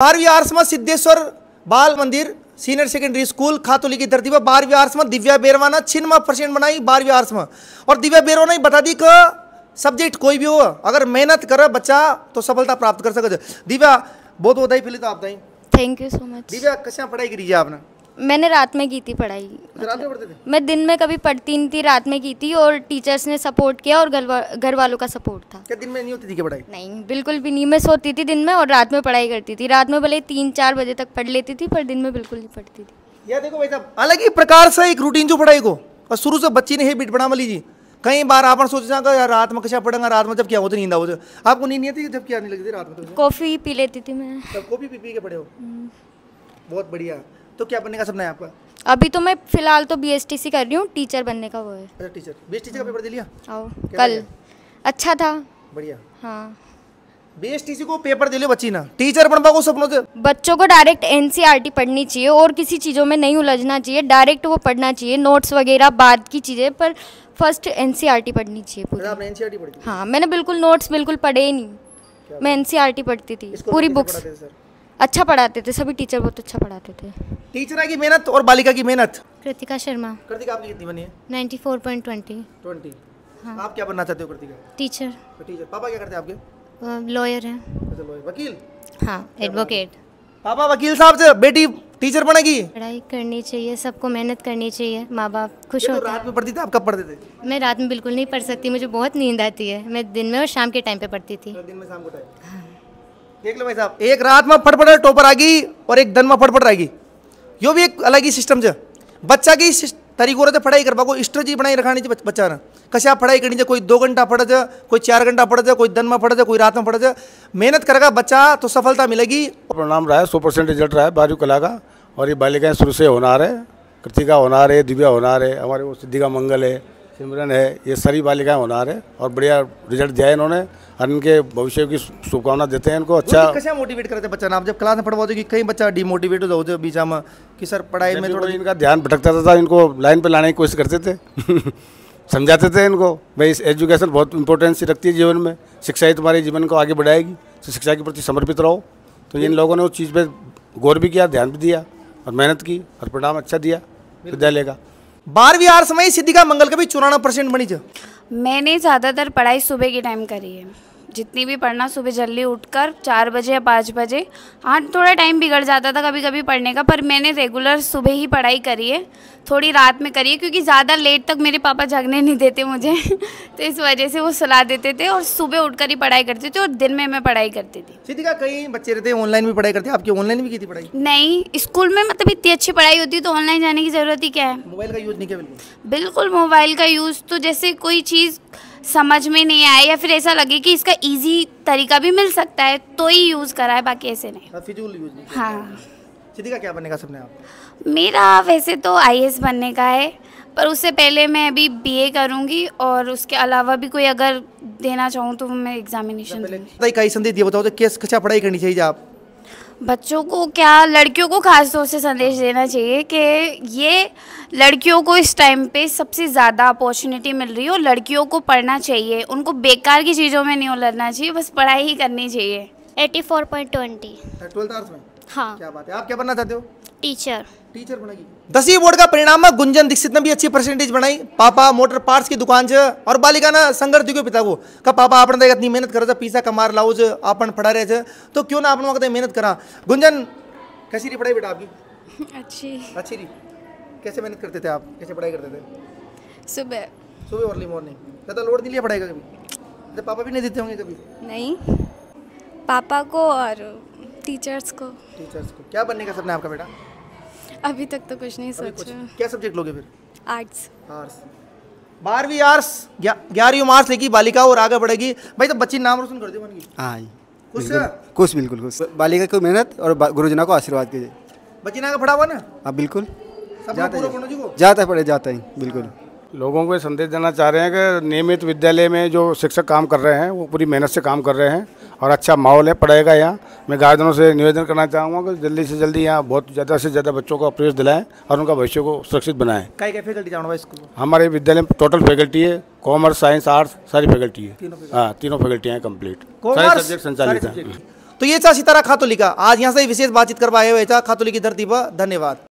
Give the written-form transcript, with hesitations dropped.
12वीं आर्ट्स में सिद्धेश्वर बाल मंदिर सीनियर सेकेंडरी स्कूल खातोली की धरती पर 12वीं आर्ट्स में दिव्या बेरवा ने 96% बनाई 12वीं आर्ट्स में। और दिव्या बेरवा ने बता दी कि सब्जेक्ट कोई भी हो अगर मेहनत करे बच्चा तो सफलता प्राप्त कर सके। दिव्या बहुत बधाई फिर तो आप दाई। Thank you so much. Divya कैसे पढ़ाई करी आपने? मैंने रात में की थी पढ़ाई। रात में पढ़ते थे? मैं दिन में कभी पढ़ती नहीं थी, रात में की थी और टीचर्स ने सपोर्ट किया और घर वालों का सपोर्ट था। क्या दिन में नहीं होती थी क्या पढ़ाई? नहीं, बिल्कुल भी नहीं। मैं सोती थी दिन में और रात में पढ़ाई करती थी। रात में भले 3-4 बजे तक पढ़ लेती थी पर दिन में बिल्कुल नहीं पढ़ती थी। यह देखो भाई साहब अलग ही प्रकार से एक रूटीन जो पढ़ाई को और शुरू से बच्ची ने हैबिट बना लीजिए। कई बार आप सोचा यार रात में कैसा पढ़ेंगे, रात में जब क्या होता नींद आओ। आपको नींद नहीं आती जब क्या नहीं लगती रात में? तो कॉफ़ी पी लेती थी मैं। तब कॉफ़ी पी के पढ़े हो? बहुत बढ़िया। तो क्या बनने का सपना है आपका? अभी तो मैं फिलहाल तो BSTC कर रही हूँ, टीचर बनने का वो है। अच्छा टीचर। BSTC का पेपर दे लिया? आओ कल। अच्छा था। बढ़िया। हाँ BSTC को पेपर दे लियो बच्ची ना, टीचर बनवा को सपनों से। बच्चों को डायरेक्ट NCERT पढ़नी चाहिए और किसी चीज़ों में नहीं उलझना चाहिए, डायरेक्ट वो पढ़ना चाहिए। नोट्स वगैरह बाद की चीज़ें, पर फर्स्ट NCERT पढ़नी चाहिए पूरी। आपने NCERT पढ़ी? हाँ, मैंने बिल्कुल नोट्स बिल्कुल पढ़े ही नहीं। मैं NCERT पढ़ती थी पूरी बुक्स। अच्छा पढ़ाते थे सभी टीचर, बहुत अच्छा पढ़ाते थे। टीचर की मेहनत और बालिका की मेहनत। कृतिका शर्मा। कृतिका आपकी कितनी बनी है? 94.20। हाँ। आप क्या बनना चाहते हो कृतिका? टीचर। टीचर। पापा क्या करते हैं आपके? लॉयर हैं। अच्छा लॉयर। वकील? हाँ, एडवोकेट। पापा वकील साहब से बेटी टीचर बनेगी। पढ़ाई करनी चाहिए, सबको मेहनत करनी चाहिए, माँ बाप खुश होते हैं। रात में पढ़ती थी, आप कब पढ़ते थे? मैं रात में बिल्कुल नहीं पढ़ सकती, मुझे बहुत नींद आती है। मैं दिन में और शाम के टाइम पे पढ़ती थी। दिन में शाम को टाइम। देख लो भाई साहब, एक रात में फटफट टॉपर आ गई और एक दिन में फटफट रह गई। यो भी एक अलग ही सिस्टम है। बच्चा की तरीको रहते पढ़ाई करवा को स्ट्रेटजी बनाई रखानी चाहिए बच्चा ने। कैसे आप पढ़ाई करनी चाहिए, कोई 2 घंटा पढ़े जाए, कोई 4 घंटा पढ़े जाए, कोई दिन में पढ़े जाए, कोई रात में पढ़े जाए। मेहनत करेगा बच्चा तो सफलता मिलेगी। परिणाम रहा है 100% रिजल्ट रहा है 12वीं कला का। और ये बालिकाएं शुरू से होनार है, कृतिका होनार है, दिव्या होनार है, हमारे वो सिद्धिका मंगल है, सिमरन है, ये सारी बालिकाएं होनार है और बढ़िया रिजल्ट दिया है इन्होंने। और इनके भविष्य की शुभकामना देते हैं इनको। अच्छा कैसे मोटिवेट करते हैं बच्चा ना? आप जब क्लास में पढ़वाते कि कई बच्चा डिमोटिवेट हो जाते बीच में कि सर पढ़ाई में थोड़ा इनका ध्यान भटकता था, इनको लाइन पे लाने की कोशिश करते थे समझाते थे इनको भाई एजुकेशन बहुत इंपॉर्टेंस रखती है जीवन में, शिक्षा ही तुम्हारे जीवन को आगे बढ़ाएगी, तो शिक्षा के प्रति समर्पित रहो। तो इन लोगों ने उस चीज़ पे गौर भी किया, ध्यान भी दिया और मेहनत की और परिणाम अच्छा दिया विद्यालय का। 12वीं आर्ट्स में सिद्धिका मंगल का भी 94% बनी जो। मैंने ज़्यादातर पढ़ाई सुबह के टाइम करी है, जितनी भी पढ़ना सुबह जल्दी उठकर 4 बजे या 5 बजे। हाँ, थोड़ा टाइम बिगड़ जाता था कभी कभी पढ़ने का, पर मैंने रेगुलर सुबह ही पढ़ाई करी है। थोड़ी रात में करी है क्योंकि ज़्यादा लेट तक मेरे पापा जगने नहीं देते मुझे तो इस वजह से वो सुला देते थे और सुबह उठकर ही पढ़ाई करते थे और दिन में मैं पढ़ाई करती थी। सिद्धिका कई बच्चे रहते हैं ऑनलाइन भी पढ़ाई करते हैं, आपकी ऑनलाइन भी की थी पढ़ाई? नहीं, स्कूल में मतलब इतनी अच्छी पढ़ाई होती तो ऑनलाइन जाने की ज़रूरत ही क्या है। मोबाइल का यूज़ नहीं किया? बिल्कुल मोबाइल का यूज़ तो जैसे कोई चीज़ समझ में नहीं आए या फिर ऐसा लगे कि इसका इजी तरीका भी मिल सकता है तो ही यूज़ करा है, बाकी ऐसे नहीं। फिजूल यूज़ नहीं। हाँ। सिद्धिका क्या बनने का सपना है आपका? मेरा वैसे तो IAS बनने का है, पर उससे पहले मैं अभी BA करूँगी और उसके अलावा भी कोई अगर देना चाहूँ तो मैं एग्जामिनेशन दूँगी। कई संदेश दिए बताओ तो कैसा पढ़ाई करनी चाहिए आप बच्चों को? क्या लड़कियों को खास तौर से संदेश देना चाहिए कि ये लड़कियों को इस टाइम पे सबसे ज़्यादा अपॉर्चुनिटी मिल रही है और लड़कियों को पढ़ना चाहिए, उनको बेकार की चीज़ों में नहीं उलझना चाहिए, बस पढ़ाई ही करनी चाहिए। 84.20। 12th आर्ट्स में? हाँ। क्या बात है। आप क्या बनना चाहते हो? टीचर। टीचर बनेगी। 10वीं बोर्ड का परिणाम में गुंजन दीक्षित ने भी अच्छी परसेंटेज बनाई। पापा मोटर पार्ट्स की दुकान से और बालिका ना संघर्ष दियो पिता को का पापा आपने इतनी मेहनत करे पीसा कमार लाओ जो आपन पढ़ा रहे थे तो क्यों ना आपने वक्त मेहनत करा। गुंजन कैसी रही पढ़ाई बेटा आपकी? अच्छी रही। कैसे मेहनत करते थे आप, कैसे पढ़ाई करते थे? सुबह अर्ली मॉर्निंग। ज़्यादा लोड नहीं लिया पढ़ाई का कभी? पापा भी नहीं देते होंगे कभी? नहीं, पापा को और टीचर्स को। क्या बनने का सपना है आपका बेटा? अभी तक तो कुछ नहीं सोचा। क्या सब्जेक्ट लोगे फिर? आर्ट्स। 12वीं आर्ट्स 11वीं आर्ट्स लेगी बालिका और आगे बढ़ेगी। भाई तो बच्ची नाम रोशन कर दे बन गई। हाँ खुश बिल्कुल खुश। बालिका को मेहनत और गुरुजनों को आशीर्वाद कीजिए। बच्ची ने आगे पढ़ा हुआ ना? हाँ बिल्कुल जाता है बिल्कुल। लोगों को ये संदेश देना चाह रहे हैं कि नियमित विद्यालय में जो शिक्षक काम कर रहे हैं वो पूरी मेहनत से काम कर रहे हैं और अच्छा माहौल है पढ़ाई का। यहाँ मैं गार्जियनों से निवेदन करना चाहूँगा कि जल्दी से जल्दी यहाँ बहुत ज़्यादा से ज़्यादा बच्चों को प्रवेश दिलाएं और उनका भविष्य को सुरक्षित बनाएं। क्या फैकल्टी जाना स्कूल? हमारे विद्यालय में टोटल फैकल्टी है, कॉमर्स साइंस आर्ट्स सारी फैकल्टी है। हाँ, तीनों फैकल्टी हैं कंप्लीट, सारे सब्जेक्ट संचालित हैं। तो ये चा सितारा खातोली का आज यहाँ से विशेष बातचीत करवाए हुए चा खातोली की धरती पर। धन्यवाद।